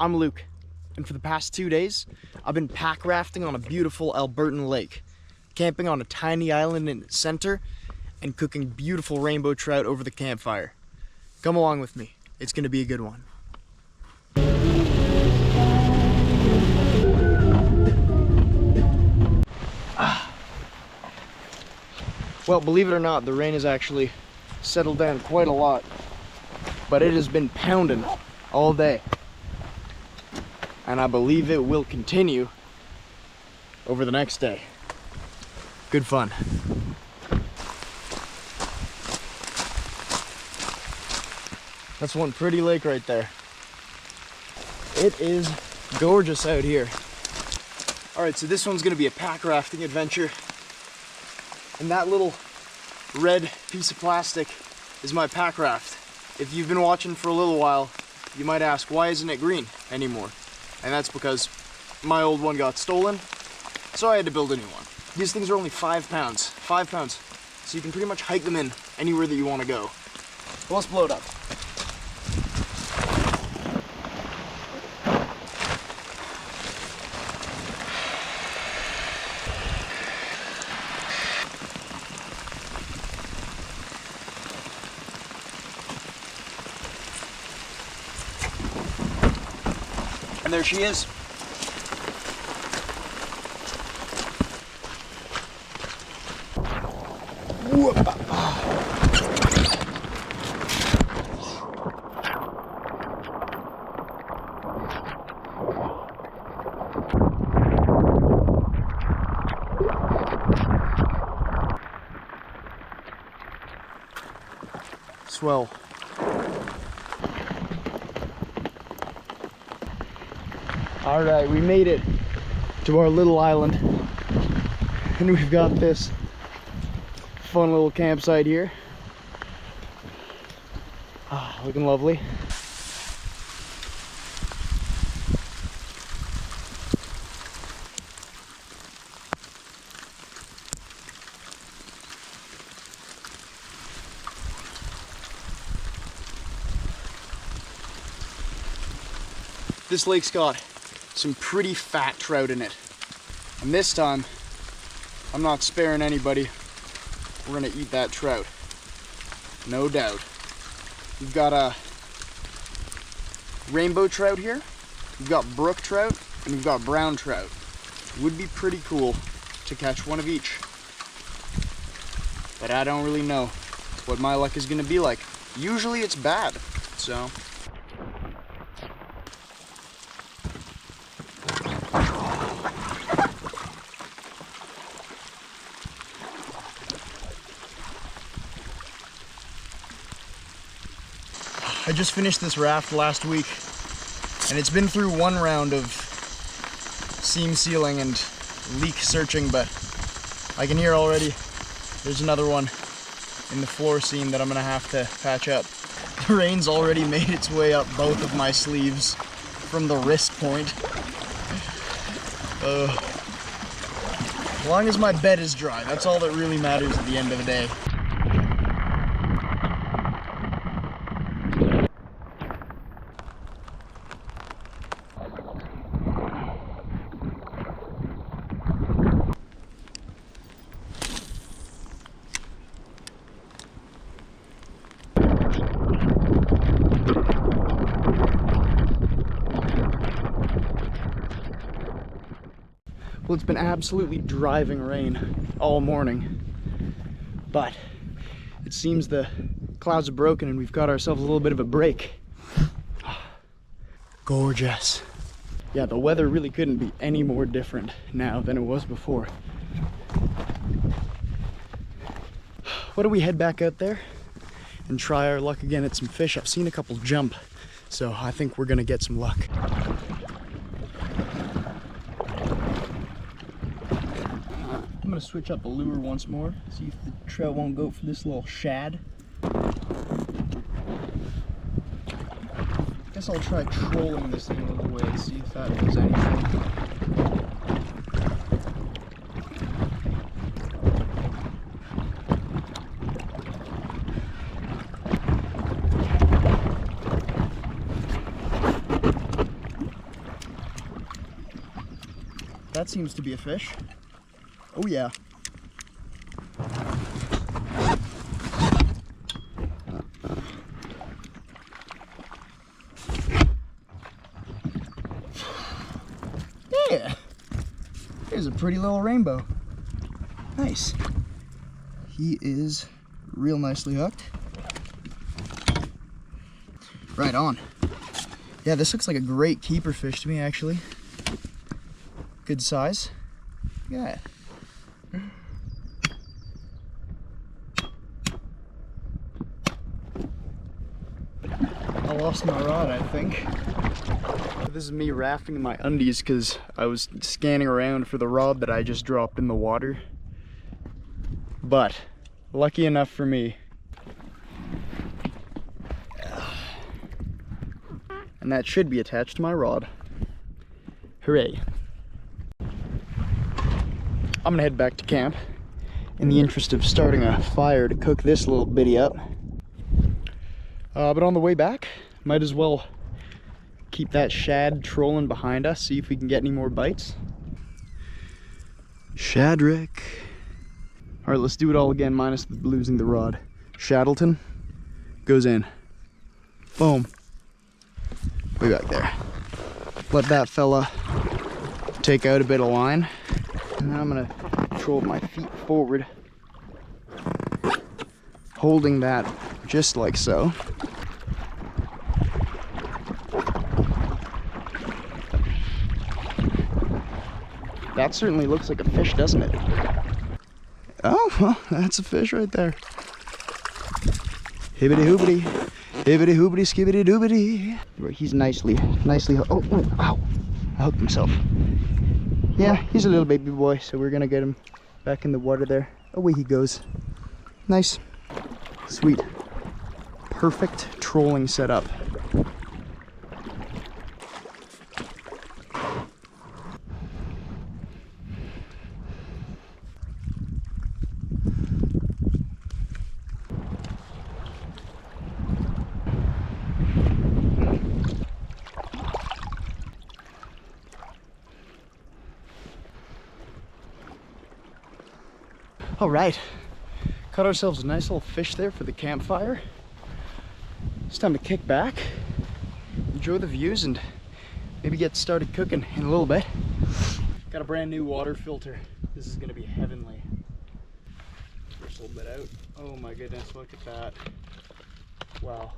I'm Luke, and for the past 2 days, I've been pack rafting on a beautiful Albertan lake, camping on a tiny island in its center, and cooking beautiful rainbow trout over the campfire. Come along with me, it's gonna be a good one. Well, believe it or not, the rain has actually settled down quite a lot, but it has been pounding all day. And I believe it will continue over the next day. Good fun. That's one pretty lake right there. It is gorgeous out here. All right, so this one's gonna be a pack rafting adventure. And that little red piece of plastic is my pack raft. If you've been watching for a little while, you might ask, why isn't it green anymore? And that's because my old one got stolen, so I had to build a new one. These things are only 5 pounds, 5 pounds. So you can pretty much hike them in anywhere that you want to go. Well, let's blow it up. And there she is. Swell. All right, we made it to our little island, and we've got this fun little campsite here. Looking lovely. This lake's got some pretty fat trout in it. And this time, I'm not sparing anybody. We're gonna eat that trout. No doubt. We've got a rainbow trout here. We've got brook trout, and we've got brown trout. It would be pretty cool to catch one of each. But I don't really know what my luck is gonna be like. Usually it's bad, so. I just finished this raft last week, and it's been through one round of seam sealing and leak searching, but I can hear already there's another one in the floor seam that I'm gonna have to patch up. The rain's already made its way up both of my sleeves from the wrist point. As long as my bed is dry, that's all that really matters at the end of the day. Well, it's been absolutely driving rain all morning, but it seems the clouds are broken and we've got ourselves a little bit of a break. Gorgeous. Yeah, the weather really couldn't be any more different now than it was before. Why don't we head back out there and try our luck again at some fish? I've seen a couple jump, so I think we're gonna get some luck. I'm gonna switch up the lure once more, see if the trout won't go for this little shad. Guess I'll try trolling this thing a little way, see if that does anything. That seems to be a fish. Oh yeah. Yeah. There's a pretty little rainbow. Nice. He is real nicely hooked. Right on. Yeah, this looks like a great keeper fish to me, actually. Good size. Yeah. I lost my rod, I think. This is me rafting in my undies because I was scanning around for the rod that I just dropped in the water. But, lucky enough for me. And that should be attached to my rod. Hooray. I'm gonna head back to camp in the interest of starting a fire to cook this little bitty up. But on the way back, might as well keep that shad trolling behind us, see if we can get any more bites. Shadrick. All right, let's do it all again, minus losing the rod. Shaddleton goes in. Boom. Way back there. Let that fella take out a bit of line. And then I'm gonna troll my feet forward, holding that just like so. That certainly looks like a fish, doesn't it? Oh, well, that's a fish right there. Hibbity hoobity, hibbity hoobity, skibbity doobity. He's nicely, oh, ow, I hooked myself. Yeah, he's a little baby boy, so we're gonna get him back in the water there. Away he goes. Nice, sweet, perfect trolling setup. All right, caught ourselves a nice little fish there for the campfire. It's time to kick back, enjoy the views, and maybe get started cooking in a little bit. Got a brand new water filter. This is gonna be heavenly. First little bit out. Oh my goodness, look at that. Wow.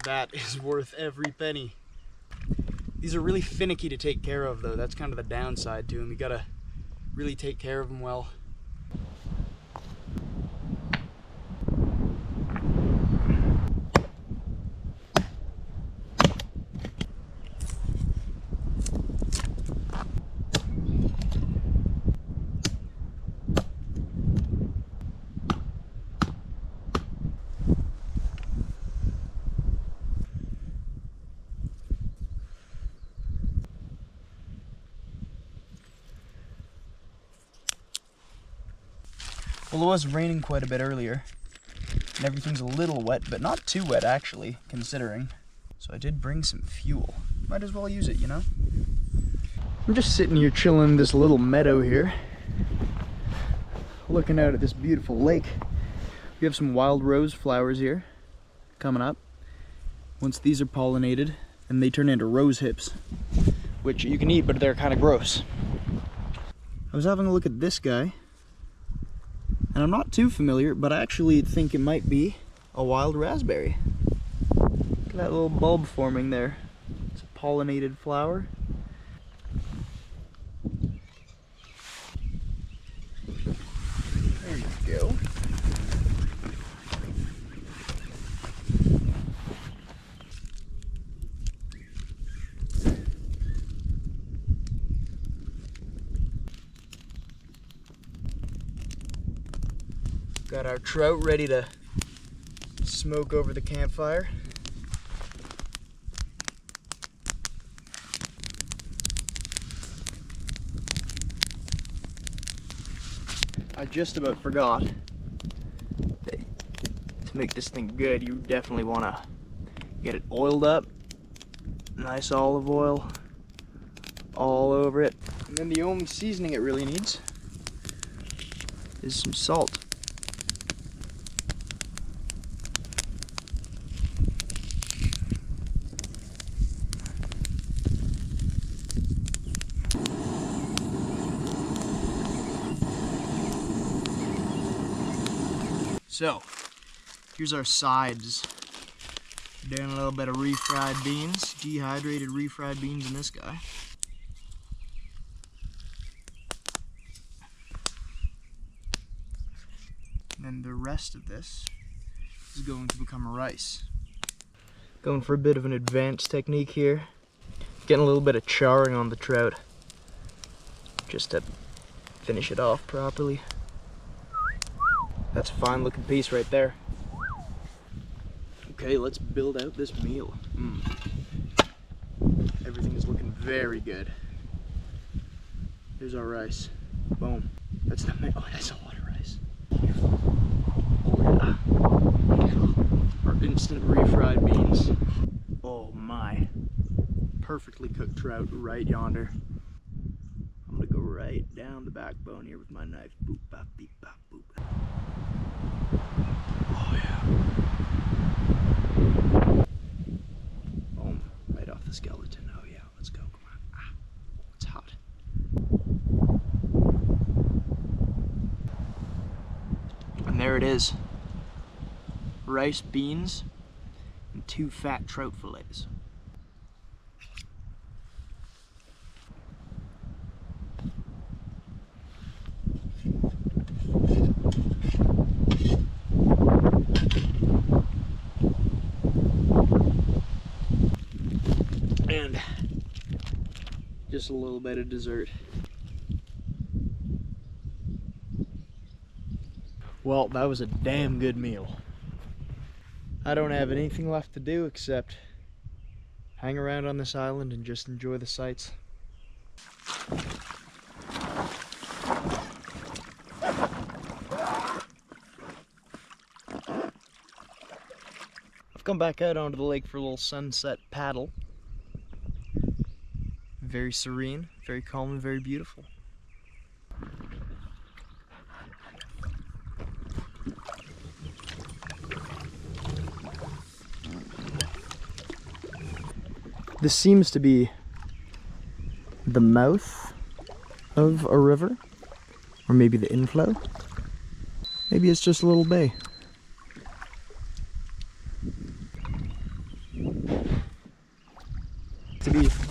That is worth every penny. These are really finicky to take care of though. That's kind of the downside to them. You gotta really take care of them well. Well, it was raining quite a bit earlier, and everything's a little wet, but not too wet actually, considering. So I did bring some fuel. Might as well use it, you know? I'm just sitting here chilling in this little meadow here, looking out at this beautiful lake. We have some wild rose flowers here coming up. Once these are pollinated, and they turn into rose hips, which you can eat, but they're kind of gross. I was having a look at this guy, and I'm not too familiar, but I actually think it might be a wild raspberry. Look at that little bulb forming there. It's a pollinated flower. There you go. Got our trout ready to smoke over the campfire. I just about forgot. To make this thing good, you definitely want to get it oiled up. Nice olive oil all over it. And then the only seasoning it really needs is some salt. So, here's our sides. Doing a little bit of refried beans, dehydrated refried beans in this guy. And then the rest of this is going to become rice. Going for a bit of an advanced technique here. Getting a little bit of charring on the trout, just to finish it off properly. That's a fine looking piece right there. Okay, let's build out this meal. Everything is looking very good. Here's our rice. Boom. That's the meal. Oh, that's a lot of rice. Oh yeah. Our instant refried beans. Oh my. Perfectly cooked trout right yonder. I'm gonna go right down the backbone here with my knife. Boop, bop, beep, bop, boop. Oh yeah. Boom. Right off the skeleton. Oh yeah, let's go. Come on. Ah, it's hot. And there it is. Rice, beans, and 2 fat trout fillets. And just a little bit of dessert. Well, that was a damn good meal. I don't have anything left to do except hang around on this island and just enjoy the sights. I've come back out onto the lake for a little sunset paddle. Very serene, very calm, and very beautiful. This seems to be the mouth of a river, or maybe the inflow. Maybe it's just a little bay.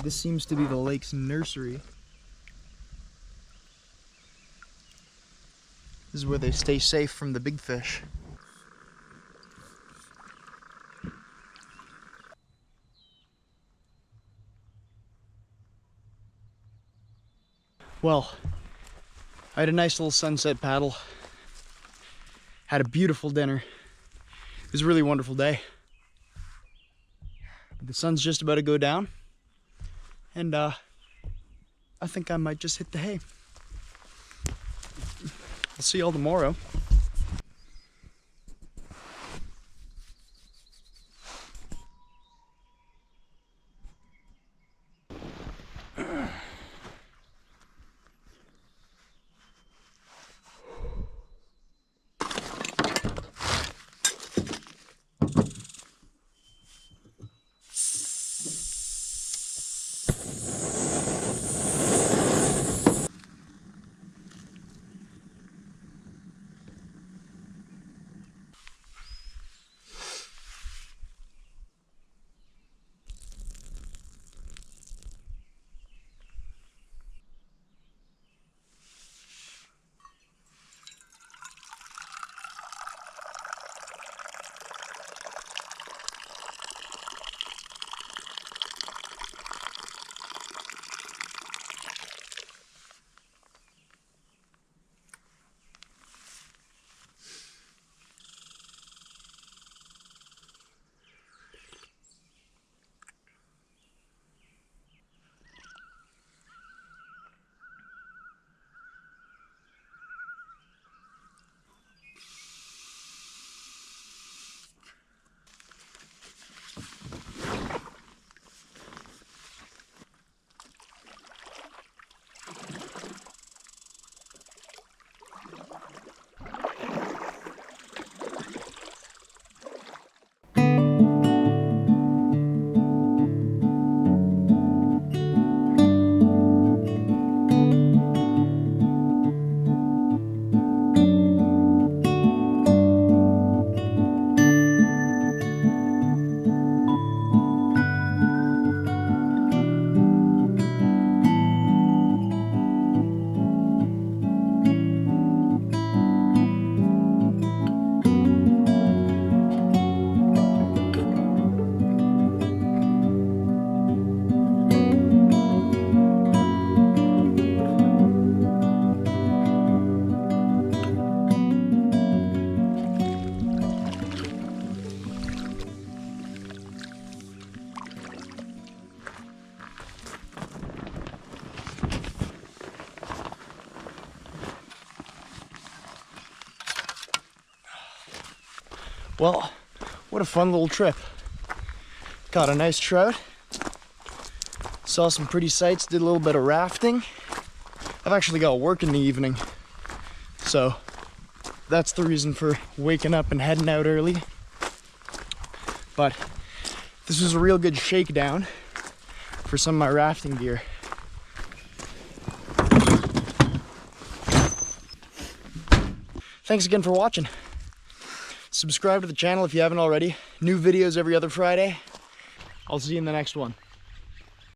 This seems to be the lake's nursery. This is where they stay safe from the big fish. Well, I had a nice little sunset paddle. Had a beautiful dinner. It was a really wonderful day. The sun's just about to go down. And I think I might just hit the hay. I'll see y'all tomorrow. Well, what a fun little trip. Caught a nice trout. Saw some pretty sights, did a little bit of rafting. I've actually got work in the evening, so that's the reason for waking up and heading out early. But this was a real good shakedown for some of my rafting gear. Thanks again for watching. Subscribe to the channel if you haven't already. New videos every other Friday. I'll see you in the next one.